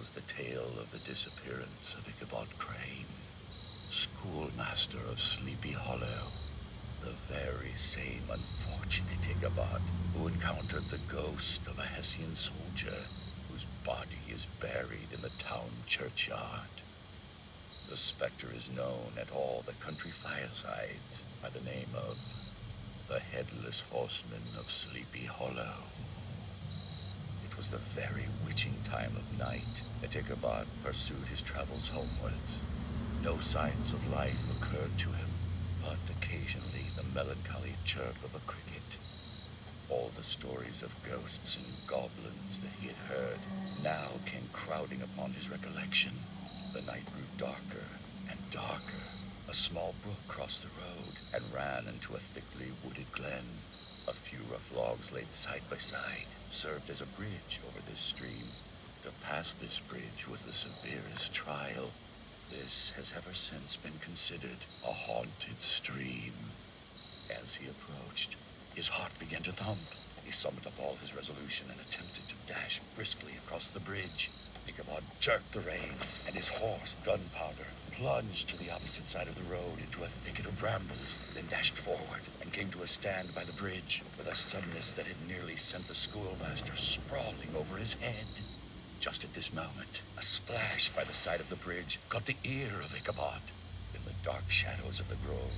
was the tale of the disappearance of Ichabod Crane, schoolmaster of Sleepy Hollow, the very same unfortunate Ichabod who encountered the ghost of a Hessian soldier whose body is buried in the town churchyard. The specter is known at all the country firesides by the name of the Headless Horseman of Sleepy Hollow. It was the very witching time of night that Ichabod pursued his travels homewards. No signs of life occurred to him, but occasionally the melancholy chirp of a cricket. All the stories of ghosts and goblins that he had heard now came crowding upon his recollection. The night grew darker and darker. A small brook crossed the road and ran into a thickly wooded glen. A few rough logs laid side by side served as a bridge over this stream. To pass this bridge was the severest trial. This has ever since been considered a haunted stream. As he approached, his heart began to thump. He summoned up all his resolution and attempted to dash briskly across the bridge. Ichabod jerked the reins, and his horse, Gunpowder, plunged to the opposite side of the road into a thicket of brambles, then dashed forward and came to a stand by the bridge with a suddenness that had nearly sent the schoolmaster sprawling over his head. Just at this moment, a splash by the side of the bridge caught the ear of Ichabod. In the dark shadows of the grove,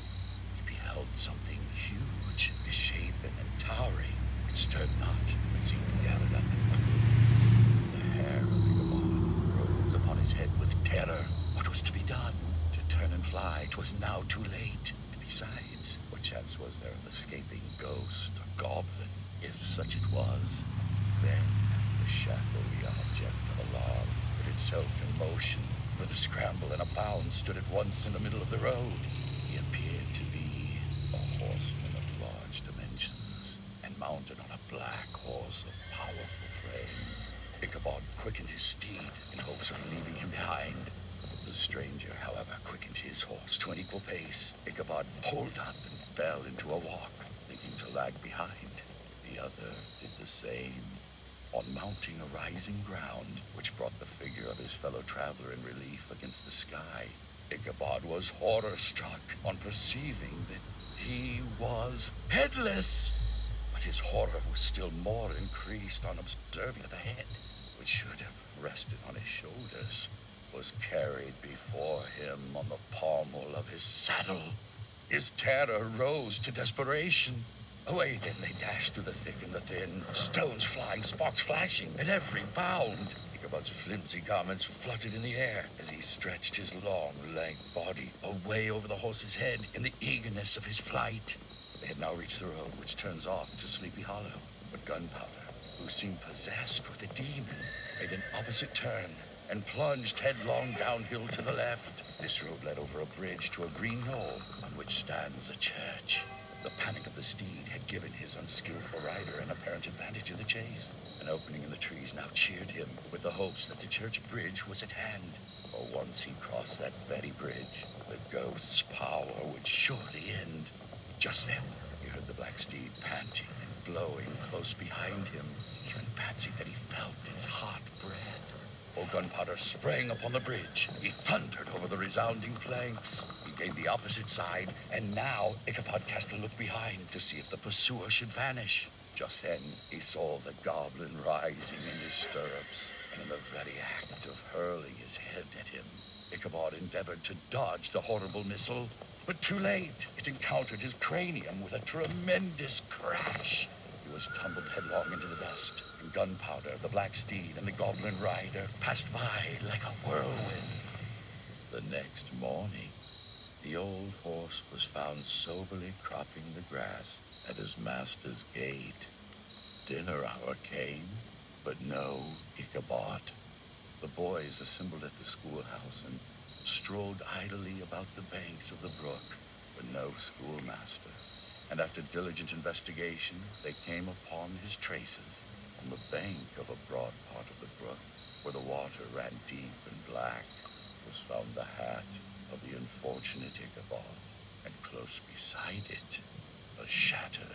he beheld something huge, misshapen, and towering. It stirred not, but seemed gathered up in one group. The hair of Ichabod rose upon his head with terror. What was to be done? To turn and fly, 'twas now too late. And besides, what chance was there of escaping ghost or goblin? If such it was, then the shadowy object of alarm put itself in motion, for the scramble and a bound stood at once in the middle of the road. He appeared to be a horseman of large dimensions, and mounted on a black horse of powerful frame. Ichabod quickened his steed in hopes of leaving him behind. The stranger, however, quickened his horse to an equal pace. Ichabod pulled up and fell into a walk, thinking to lag behind. The other did the same. On mounting a rising ground, which brought the figure of his fellow traveler in relief against the sky, Ichabod was horror-struck on perceiving that he was headless. But his horror was still more increased on observing that the head, which should have rested on his shoulders, was carried before him on the pommel of his saddle. His terror rose to desperation. Away then they dashed through the thick and the thin, stones flying, sparks flashing at every bound. Ichabod's flimsy garments fluttered in the air as he stretched his long, lank body away over the horse's head in the eagerness of his flight. They had now reached the road which turns off to Sleepy Hollow, but Gunpowder, who seemed possessed with a demon, made an opposite turn and plunged headlong downhill to the left. This road led over a bridge to a green knoll on which stands a church. The panic of the steed had given his unskillful rider an apparent advantage in the chase. An opening in the trees now cheered him with the hopes that the church bridge was at hand. For once he crossed that very bridge, the ghost's power would surely end. Just then, he heard the black steed panting and blowing close behind him. He even fancied that he felt his hot breath. Old Gunpowder sprang upon the bridge. He thundered over the resounding planks. He gained the opposite side, and now Ichabod cast a look behind to see if the pursuer should vanish. Just then, he saw the goblin rising in his stirrups, and in the very act of hurling his head at him, Ichabod endeavored to dodge the horrible missile, but too late. It encountered his cranium with a tremendous crash. He was tumbled headlong into the dust, and Gunpowder, the black steed, and the goblin rider passed by like a whirlwind. The next morning, the old horse was found soberly cropping the grass at his master's gate. Dinner hour came, but no Ichabod. The boys assembled at the schoolhouse and strolled idly about the banks of the brook, but no schoolmaster. And after diligent investigation, they came upon his traces on the bank of a broad part of the brook, where the water ran deep and black. Was found the hat of the unfortunate Ichabod, and close beside it, a shattered